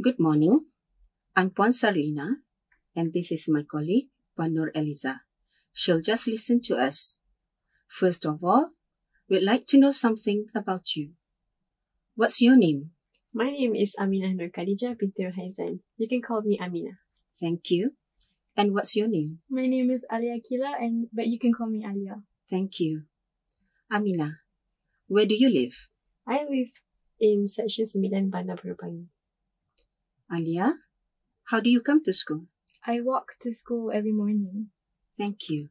Good morning. I'm Puan Sarina, and this is my colleague, Puan Nur Eliza. She'll just listen to us. First of all, we'd like to know something about you. What's your name? My name is Aminah Nur Khadijah binti Haizan. You can call me Aminah. Thank you. And what's your name? My name is Alia, but you can call me Alia. Thank you. Aminah, where do you live? I live in Section 9 Bandar Perupangi. Alia, how do you come to school? I walk to school every morning. Thank you.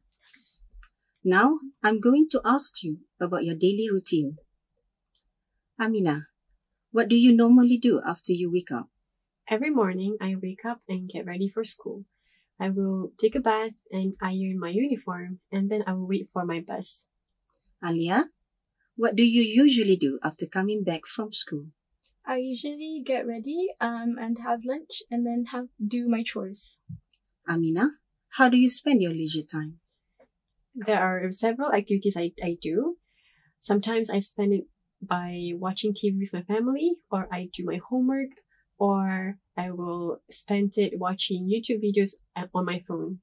Now, I'm going to ask you about your daily routine. Aminah, what do you normally do after you wake up? Every morning, I wake up and get ready for school. I will take a bath and iron my uniform, and then I will wait for my bus. Alia, what do you usually do after coming back from school? I usually get ready and have lunch and then do my chores. Aminah, how do you spend your leisure time? There are several activities I do. Sometimes I spend it by watching TV with my family, or I do my homework, or I will spend it watching YouTube videos on my phone.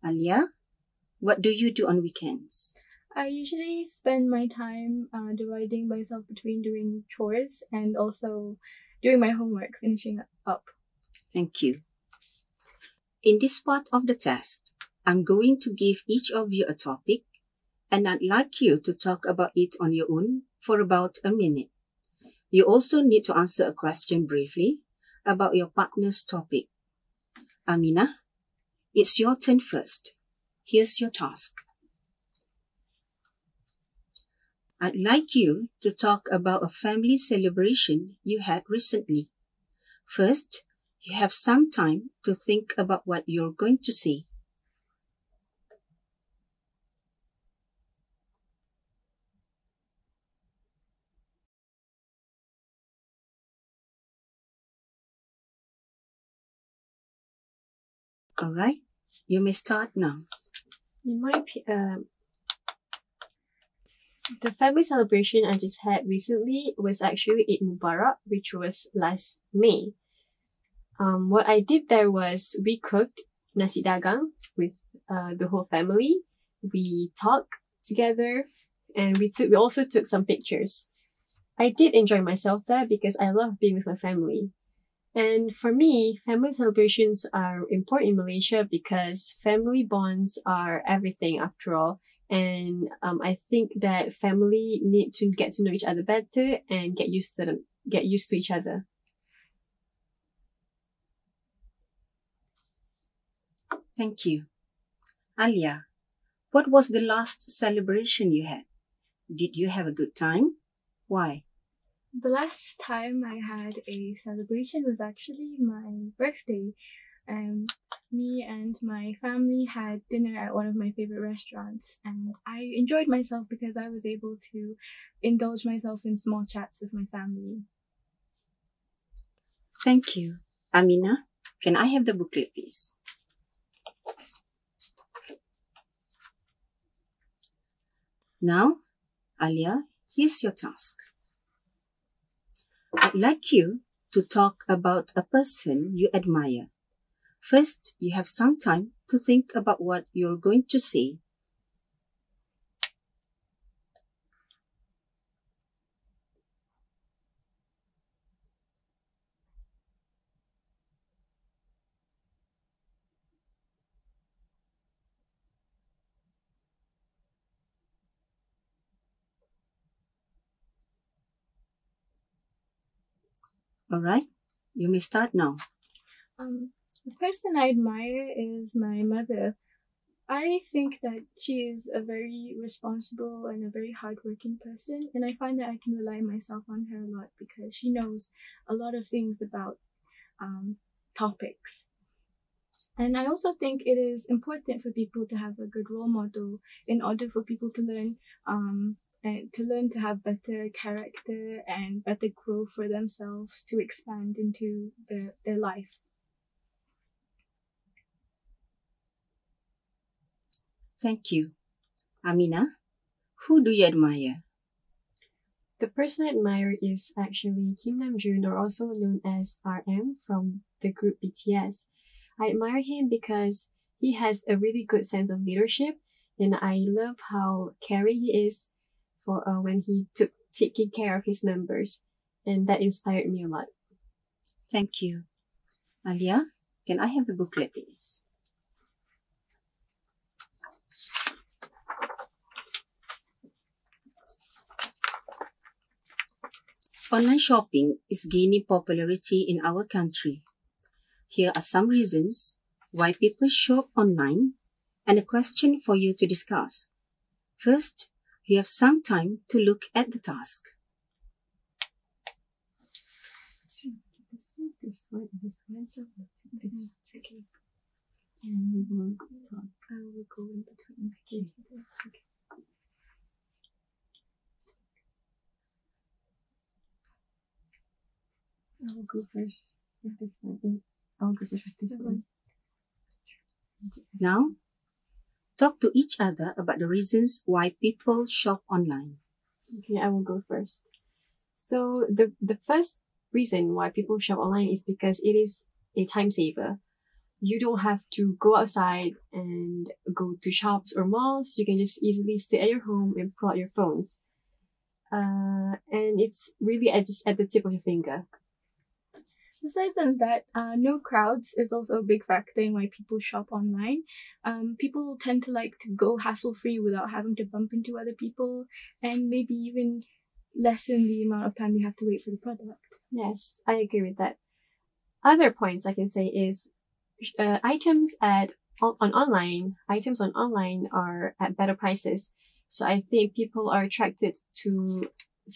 Alia, what do you do on weekends? I usually spend my time dividing myself between doing chores and also doing my homework, finishing up. Thank you. In this part of the test, I'm going to give each of you a topic, and I'd like you to talk about it on your own for about a minute. You also need to answer a question briefly about your partner's topic. Aminah, it's your turn first. Here's your task. I'd like you to talk about a family celebration you had recently. First, you have some time to think about what you're going to say. All right, you may start now. The family celebration I just had recently was actually Eid Mubarak, which was last May. What I did there was we cooked nasi dagang with the whole family. We talked together, and we also took some pictures. I did enjoy myself there because I love being with my family. And for me, family celebrations are important in Malaysia because family bonds are everything after all. And I think that family need to get to know each other better and get used to each other. Thank you. Alia, what was the last celebration you had? Did you have a good time? Why? The last time I had a celebration was actually my birthday. Me and my family had dinner at one of my favorite restaurants, and I enjoyed myself because I was able to indulge myself in small chats with my family. Thank you. Aminah, can I have the booklet, please? Now, Alia, here's your task. I'd like you to talk about a person you admire. First, you have some time to think about what you're going to say. All right, you may start now. The person I admire is my mother. I think that she is a very responsible and a very hardworking person, and I find that I can rely myself on her a lot because she knows a lot of things about topics. And I also think it is important for people to have a good role model in order for people to learn to have better character and better growth for themselves to expand into their life. Thank you. Aminah, who do you admire? The person I admire is actually Kim Namjoon, or also known as RM from the group BTS. I admire him because he has a really good sense of leadership, and I love how caring he is for when he took taking care of his members, and that inspired me a lot. Thank you. Alia, can I have the booklet, please? Online shopping is gaining popularity in our country. Here are some reasons why people shop online and a question for you to discuss. First, you have some time to look at the task. This one, so this tricky. And we will talk. I will go in between. Okay. I will go first with this one. I'll go first with this one. Now, talk to each other about the reasons why people shop online. Okay, I will go first. So the first reason why people shop online is because it is a time saver. You don't have to go outside and go to shops or malls. You can just easily sit at your home and pull out your phones. And it's really just at the tip of your finger. Besides that, no crowds is also a big factor in why people shop online. People tend to like to go hassle-free without having to bump into other people, and maybe even lessen the amount of time you have to wait for the product. Yes, I agree with that. Other points I can say is items on online are at better prices. So I think people are attracted to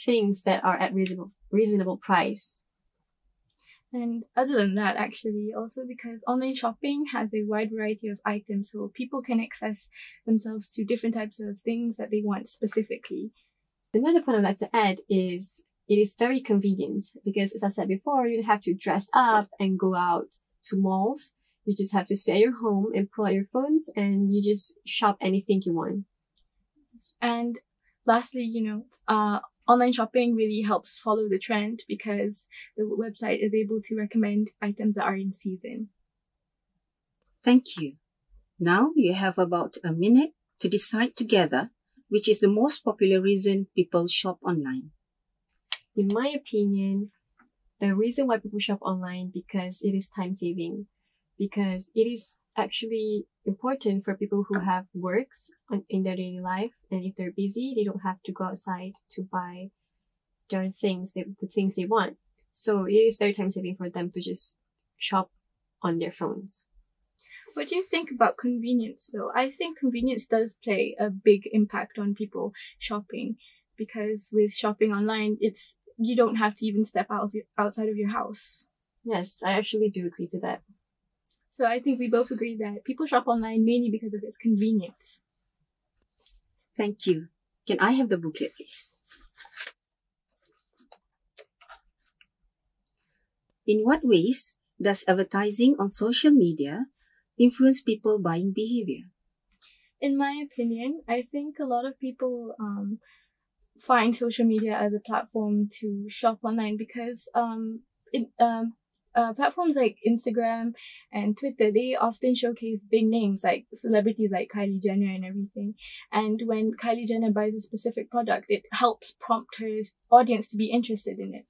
things that are at reasonable price. And other than that, actually, also because online shopping has a wide variety of items, so people can access themselves to different types of things that they want specifically. Another point I'd like to add is it is very convenient because, as I said before, you don't have to dress up and go out to malls. You just have to stay at your home and pull out your phones and you just shop anything you want. And lastly, online shopping really helps follow the trend because the website is able to recommend items that are in season. Thank you. Now you have about a minute to decide together which is the most popular reason people shop online. In my opinion, the reason why people shop online because it is time saving, because it is actually important for people who have works in their daily life, and if they're busy, they don't have to go outside to buy the things they want. So it is very time saving for them to just shop on their phones. What do you think about convenience though? I think convenience does play a big impact on people shopping, because with shopping online, you don't have to even step outside of your house. Yes, I actually do agree to that. So I think we both agree that people shop online mainly because of its convenience. Thank you. Can I have the booklet, please? In what ways does advertising on social media influence people buying behavior? In my opinion, I think a lot of people find social media as a platform to shop online because platforms like Instagram and Twitter, they often showcase big names like celebrities like Kylie Jenner and everything. And when Kylie Jenner buys a specific product, it helps prompt her audience to be interested in it.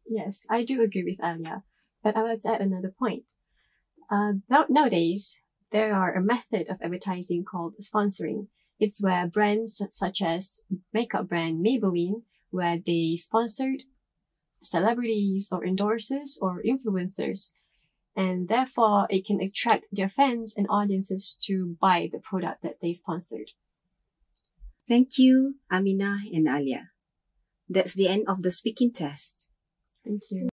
Yes, I do agree with Alia, but I would like to add another point. Nowadays, there are a method of advertising called sponsoring. It's where brands such as makeup brand Maybelline, where they sponsored celebrities or endorsers or influencers, and therefore it can attract their fans and audiences to buy the product that they sponsored. Thank you, Aminah and Alia. That's the end of the speaking test. Thank you.